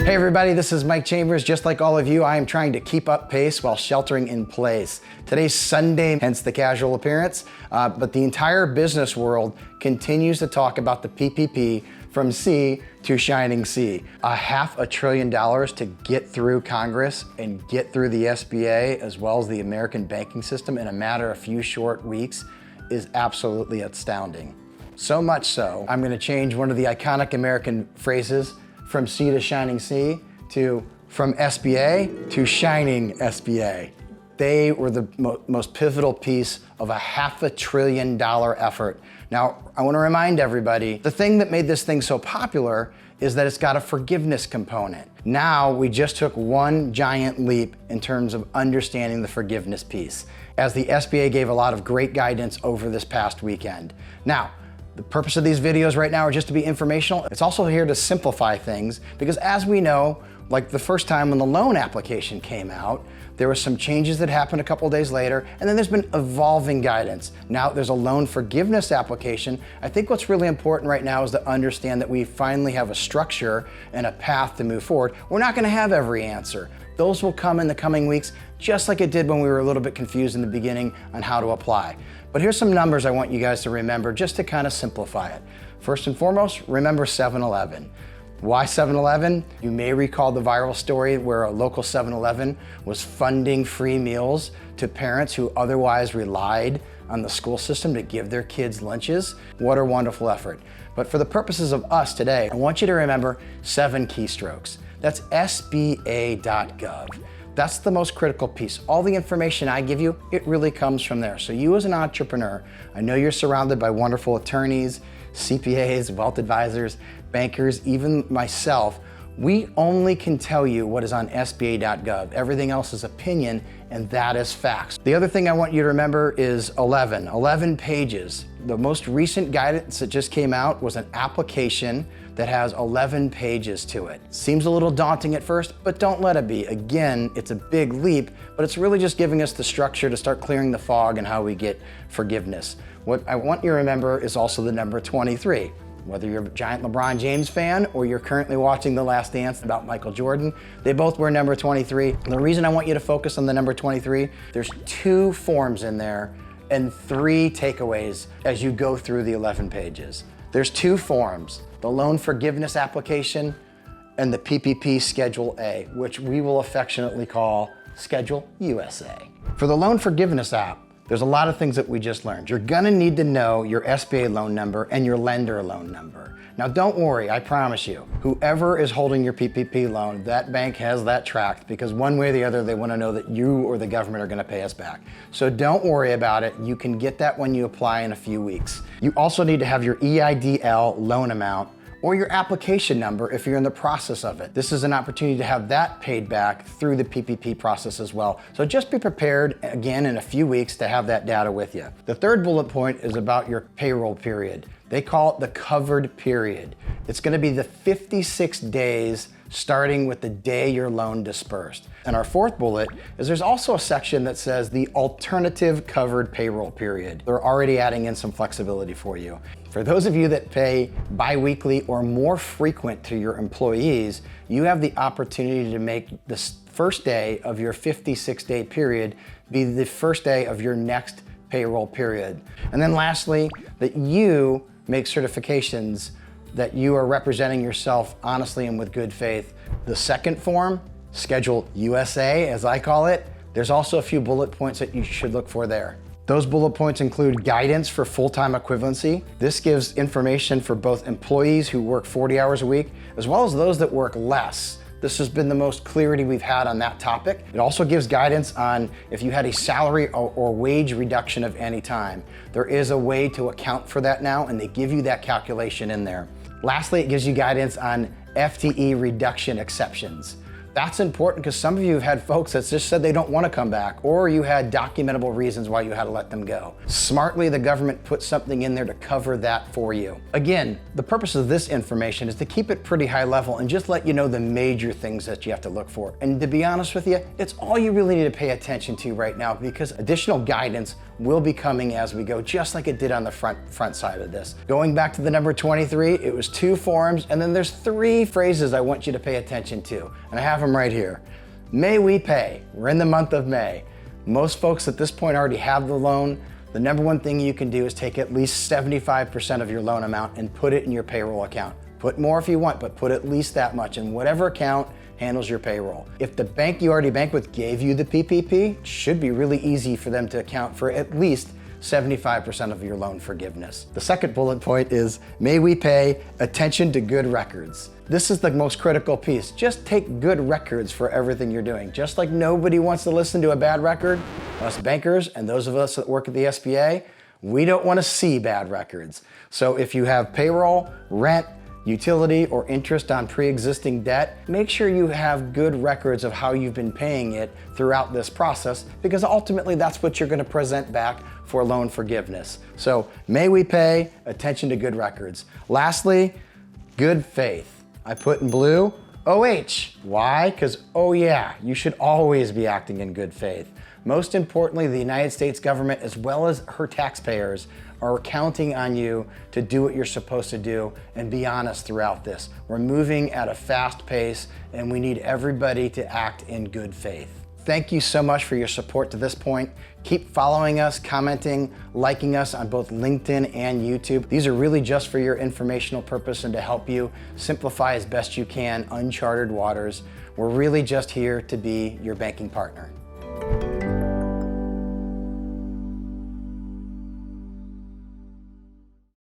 Hey everybody, this is Mike Chambers. Just like all of you, I am trying to keep up pace while sheltering in place. Today's Sunday, hence the casual appearance, but the entire business world continues to talk about the PPP from sea to shining sea. $500 billion to get through Congress and get through the SBA as well as the American banking system in a matter of a few short weeks is absolutely astounding. So much so, I'm gonna change one of the iconic American phrases from sea to shining sea to from SBA to shining SBA. They were the most pivotal piece of a $500 billion effort. Now, I wanna remind everybody, the thing that made this thing so popular is that it's got a forgiveness component. Now, we just took one giant leap in terms of understanding the forgiveness piece, as the SBA gave a lot of great guidance over this past weekend. Now, the purpose of these videos right now are just to be informational. It's also here to simplify things because as we know, like the first time when the loan application came out, there were some changes that happened a couple days later, and then there's been evolving guidance. Now there's a loan forgiveness application. I think what's really important right now is to understand that we finally have a structure and a path to move forward. We're not gonna have every answer. Those will come in the coming weeks, just like it did when we were a little bit confused in the beginning on how to apply. But here's some numbers I want you guys to remember just to kind of simplify it. First and foremost, remember 7-Eleven. Why 7-Eleven? You may recall the viral story where a local 7-Eleven was funding free meals to parents who otherwise relied on the school system to give their kids lunches. What a wonderful effort. But for the purposes of us today, I want you to remember 7 keystrokes. That's sba.gov. That's the most critical piece. All the information I give you, it really comes from there. So you as an entrepreneur, I know you're surrounded by wonderful attorneys, CPAs, wealth advisors, bankers, even myself. We only can tell you what is on sba.gov. Everything else is opinion, and that is facts. The other thing I want you to remember is 11 pages. The most recent guidance that just came out was an application that has 11 pages to it. Seems a little daunting at first, but don't let it be. Again, it's a big leap, but it's really just giving us the structure to start clearing the fog and how we get forgiveness. What I want you to remember is also the number 23. Whether you're a giant LeBron James fan or you're currently watching The Last Dance about Michael Jordan, they both wear number 23. The reason I want you to focus on the number 23, there's 2 forms in there and 3 takeaways as you go through the 11 pages. There's 2 forms, the loan forgiveness application and the PPP Schedule A, which we will affectionately call Schedule USA. For the loan forgiveness app, there's a lot of things that we just learned. You're gonna need to know your SBA loan number and your lender loan number. Now don't worry, I promise you, whoever is holding your PPP loan, that bank has that tracked because one way or the other, they wanna know that you or the government are gonna pay us back. So don't worry about it. You can get that when you apply in a few weeks. You also need to have your EIDL loan amount or your application number if you're in the process of it. This is an opportunity to have that paid back through the PPP process as well. So just be prepared again in a few weeks to have that data with you. The third bullet point is about your payroll period. They call it the covered period. It's gonna be the 56 days starting with the day your loan dispersed. And our fourth bullet is there's also a section that says the alternative covered payroll period. They're already adding in some flexibility for you. For those of you that pay bi-weekly or more frequent to your employees, you have the opportunity to make this first day of your 56-day period be the first day of your next payroll period. And then lastly, that you make certifications that you are representing yourself honestly and with good faith. The second form, Schedule USA, as I call it, there's also a few bullet points that you should look for there. Those bullet points include guidance for full-time equivalency. This gives information for both employees who work 40 hours a week, as well as those that work less. This has been the most clarity we've had on that topic. It also gives guidance on if you had a salary or wage reduction of any time. There is a way to account for that now, and they give you that calculation in there. Lastly, it gives you guidance on FTE reduction exceptions. That's important because some of you have had folks that just said they don't want to come back, or you had documentable reasons why you had to let them go. Smartly, the government put something in there to cover that for you. Again, the purpose of this information is to keep it pretty high level and just let you know the major things that you have to look for. And to be honest with you, it's all you really need to pay attention to right now because additional guidance will be coming as we go, just like it did on the front side of this. Going back to the number 23, it was 2 forms, and then there's 3 phrases I want you to pay attention to, and I have them right here. May we pay. We're in the month of May. Most folks at this point already have the loan. The number one thing you can do is take at least 75% of your loan amount and put it in your payroll account. Put more if you want, but put at least that much in whatever account handles your payroll. If the bank you already bank with gave you the PPP, it should be really easy for them to account for at least 75% of your loan forgiveness. The second bullet point is, may we pay attention to good records. This is the most critical piece. Just take good records for everything you're doing. Just like nobody wants to listen to a bad record, us bankers and those of us that work at the SBA, we don't want to see bad records. So if you have payroll, rent, utility, or interest on pre-existing debt, make sure you have good records of how you've been paying it throughout this process, because ultimately that's what you're going to present back for loan forgiveness. So may we pay attention to good records. Lastly, good faith. I put in blue OH. Why? Because, oh yeah, you should always be acting in good faith. Most importantly, the United States government, as well as her taxpayers, are counting on you to do what you're supposed to do and be honest throughout this. We're moving at a fast pace, and we need everybody to act in good faith. Thank you so much for your support to this point. Keep following us, commenting, liking us on both LinkedIn and YouTube. These are really just for your informational purpose and to help you simplify as best you can uncharted waters. We're really just here to be your banking partner.